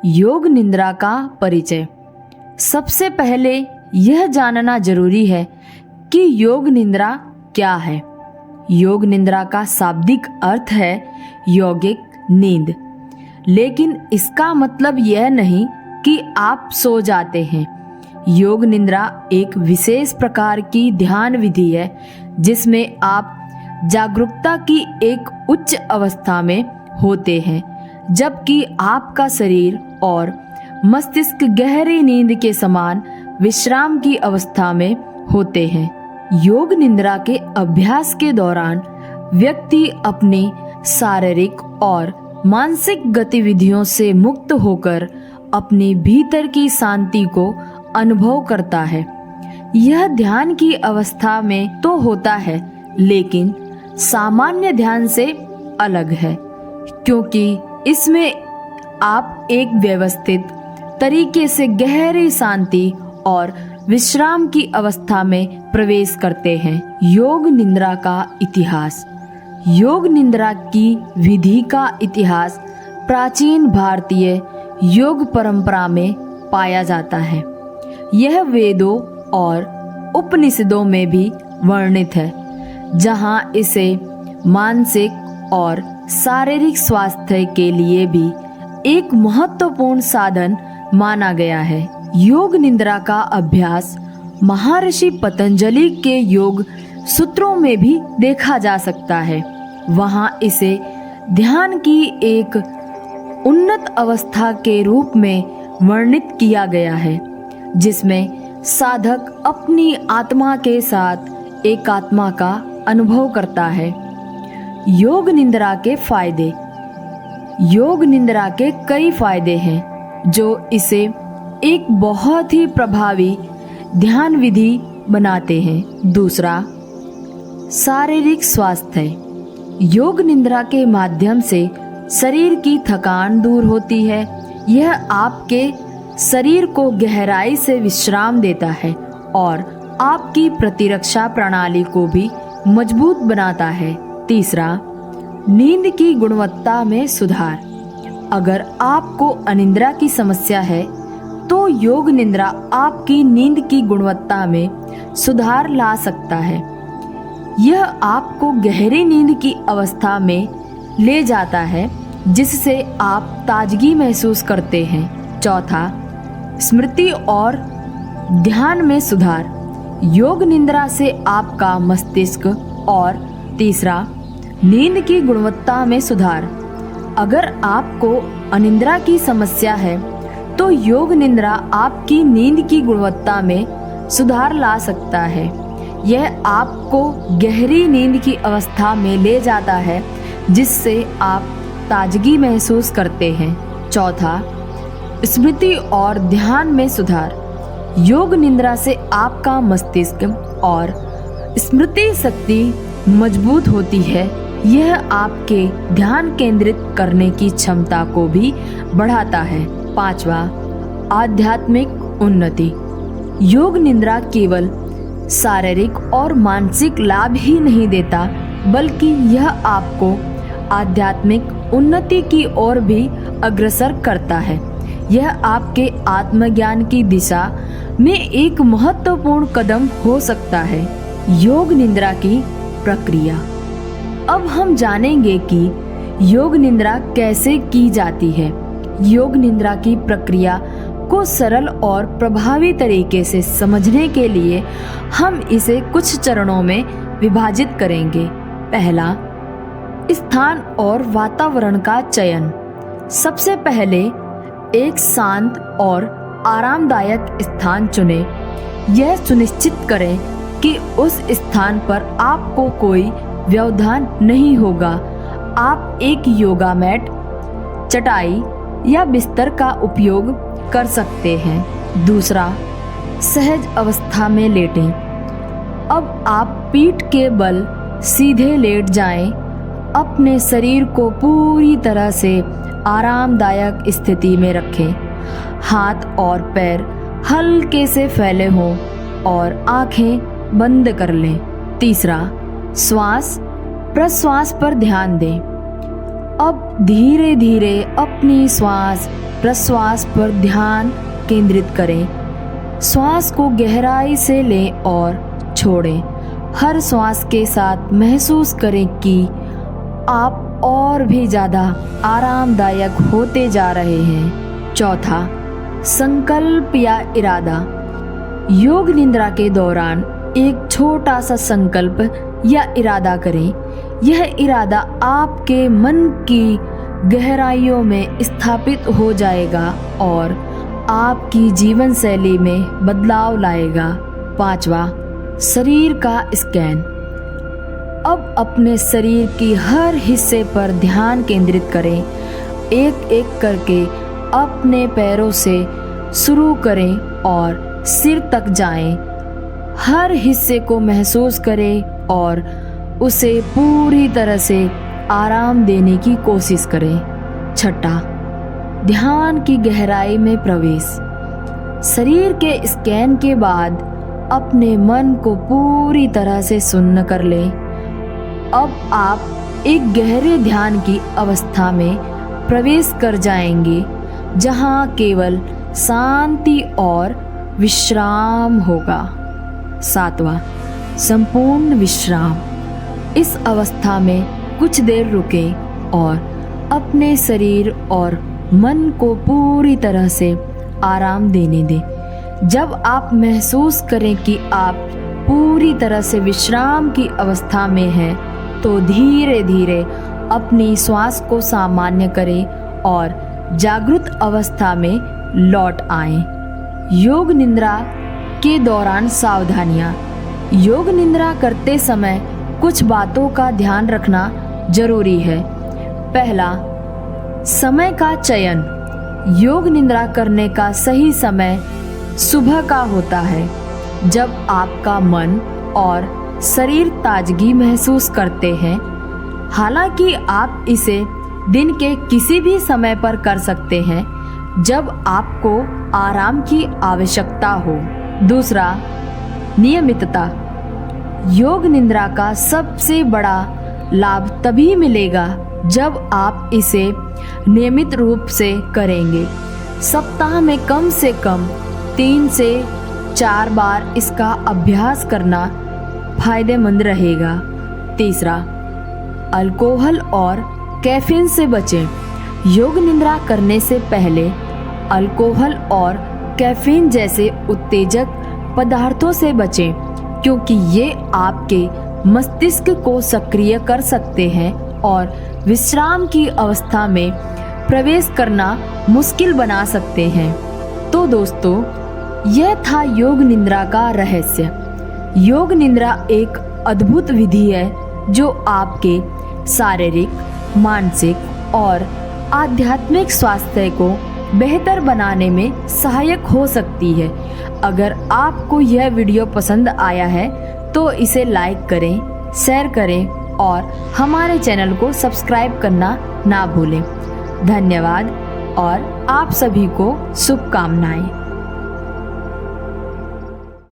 योग निद्रा का परिचय। सबसे पहले यह जानना जरूरी है कि योग निद्रा क्या है। योग निद्रा का शाब्दिक अर्थ है यौगिक नींद, लेकिन इसका मतलब यह नहीं कि आप सो जाते हैं। योग निद्रा एक विशेष प्रकार की ध्यान विधि है जिसमें आप जागरूकता की एक उच्च अवस्था में होते हैं, जबकि आपका शरीर और मस्तिष्क गहरी नींद के समान विश्राम की अवस्था में होते हैं। योग निद्रा के अभ्यास के दौरान व्यक्ति अपनी शारीरिक और मानसिक गतिविधियों से मुक्त होकर अपने भीतर की शांति को अनुभव करता है। यह ध्यान की अवस्था में तो होता है, लेकिन सामान्य ध्यान से अलग है, क्योंकि इसमें आप एक व्यवस्थित तरीके से गहरी शांति और विश्राम की अवस्था में प्रवेश करते हैं। योग निद्रा का इतिहास। योग निद्रा की विधि का इतिहास प्राचीन भारतीय योग परंपरा में पाया जाता है। यह वेदों और उपनिषदों में भी वर्णित है, जहां इसे मानसिक और शारीरिक स्वास्थ्य के लिए भी एक महत्वपूर्ण साधन माना गया है। योग निद्रा का अभ्यास महर्षि पतंजलि के योग सूत्रों में भी देखा जा सकता है। वहां इसे ध्यान की एक उन्नत अवस्था के रूप में वर्णित किया गया है, जिसमें साधक अपनी आत्मा के साथ एकात्मा का अनुभव करता है। योग निद्रा के फायदे। योग निद्रा के कई फायदे हैं जो इसे एक बहुत ही प्रभावी ध्यान विधि बनाते हैं। दूसरा, शारीरिक स्वास्थ्य। योग निद्रा के माध्यम से शरीर की थकान दूर होती है। यह आपके शरीर को गहराई से विश्राम देता है और आपकी प्रतिरक्षा प्रणाली को भी मजबूत बनाता है। तीसरा, नींद की गुणवत्ता में सुधार। अगर आपको अनिद्रा की समस्या है तो योग निद्रा आपकी नींद की गुणवत्ता में सुधार ला सकता है। यह आपको गहरी नींद की अवस्था में ले जाता है, जिससे आप ताजगी महसूस करते हैं। चौथा, स्मृति और ध्यान में सुधार। योग निद्रा से आपका मस्तिष्क। और तीसरा, नींद की गुणवत्ता में सुधार। अगर आपको अनिद्रा की समस्या है तो योग निद्रा आपकी नींद की गुणवत्ता में सुधार ला सकता है। यह आपको गहरी नींद की अवस्था में ले जाता है, जिससे आप ताजगी महसूस करते हैं। चौथा, स्मृति और ध्यान में सुधार। योग निद्रा से आपका मस्तिष्क और स्मृति शक्ति मजबूत होती है। यह आपके ध्यान केंद्रित करने की क्षमता को भी बढ़ाता है। पांचवा, आध्यात्मिक उन्नति। योग निद्रा केवल शारीरिक और मानसिक लाभ ही नहीं देता, बल्कि यह आपको आध्यात्मिक उन्नति की ओर भी अग्रसर करता है। यह आपके आत्मज्ञान की दिशा में एक महत्वपूर्ण कदम हो सकता है। योग निद्रा की प्रक्रिया। अब हम जानेंगे कि योग निद्रा कैसे की जाती है। योग निद्रा की प्रक्रिया को सरल और प्रभावी तरीके से समझने के लिए हम इसे कुछ चरणों में विभाजित करेंगे। पहला, स्थान और वातावरण का चयन। सबसे पहले एक शांत और आरामदायक स्थान चुनें। यह सुनिश्चित करें कि उस स्थान पर आपको कोई व्यवधान नहीं होगा। आप एक योगा मैट, चटाई या बिस्तर का उपयोग कर सकते हैं। दूसरा, सहज अवस्था में लेटें। अब आप पीठ के बल सीधे लेट जाएं। अपने शरीर को पूरी तरह से आरामदायक स्थिति में रखें। हाथ और पैर हल्के से फैले हों और आंखें बंद कर लें। तीसरा, श्वास प्रश्वास पर ध्यान दें। अब धीरे धीरे अपनी श्वास प्रश्वास पर ध्यान केंद्रित करें। श्वास को गहराई से लें और छोड़ें। हर श्वास के साथ महसूस करें कि आप और भी ज़्यादा आरामदायक होते जा रहे हैं। चौथा, संकल्प या इरादा। योग निद्रा के दौरान एक छोटा सा संकल्प या इरादा करें। यह इरादा आपके मन की गहराइयों में स्थापित हो जाएगा और आपकी जीवन शैली में बदलाव लाएगा। पांचवा, शरीर का स्कैन। अब अपने शरीर की हर हिस्से पर ध्यान केंद्रित करें। एक एक करके अपने पैरों से शुरू करें और सिर तक जाएं। हर हिस्से को महसूस करें और उसे पूरी तरह से आराम देने की कोशिश करें। छठा, ध्यान की गहराई में प्रवेश। शरीर के स्कैन के बाद अपने मन को पूरी तरह से शून्य कर लें। अब आप एक गहरे ध्यान की अवस्था में प्रवेश कर जाएंगे, जहां केवल शांति और विश्राम होगा। सातवां, संपूर्ण विश्राम। इस अवस्था में कुछ देर रुकें और अपने शरीर और मन को पूरी तरह से आराम देने दें। जब आप महसूस करें कि आप पूरी तरह से विश्राम की अवस्था में हैं, तो धीरे धीरे अपनी श्वास को सामान्य करें और जागृत अवस्था में लौट आएं। योग निद्रा के दौरान सावधानियां। योग निद्रा करते समय कुछ बातों का ध्यान रखना जरूरी है। पहला, समय का चयन। योग निद्रा करने का सही समय सुबह का होता है, जब आपका मन और शरीर ताजगी महसूस करते हैं। हालांकि आप इसे दिन के किसी भी समय पर कर सकते हैं, जब आपको आराम की आवश्यकता हो। दूसरा, नियमितता। योग निद्रा का सबसे बड़ा लाभ तभी मिलेगा जब आप इसे नियमित रूप से करेंगे। सप्ताह में कम से कम 3 से 4 बार इसका अभ्यास करना फायदेमंद रहेगा। तीसरा, अल्कोहल और कैफीन से बचें। योग निद्रा करने से पहले अल्कोहल और कैफीन जैसे उत्तेजक पदार्थों से बचें, क्योंकि ये आपके मस्तिष्क को सक्रिय कर सकते हैं और विश्राम की अवस्था में प्रवेश करना मुश्किल बना सकते हैं। तो दोस्तों, यह था योग निद्रा का रहस्य। योग निद्रा एक अद्भुत विधि है जो आपके शारीरिक, मानसिक और आध्यात्मिक स्वास्थ्य को बेहतर बनाने में सहायक हो सकती है। अगर आपको यह वीडियो पसंद आया है तो इसे लाइक करें, शेयर करें और हमारे चैनल को सब्सक्राइब करना ना भूलें। धन्यवाद और आप सभी को शुभकामनाएं।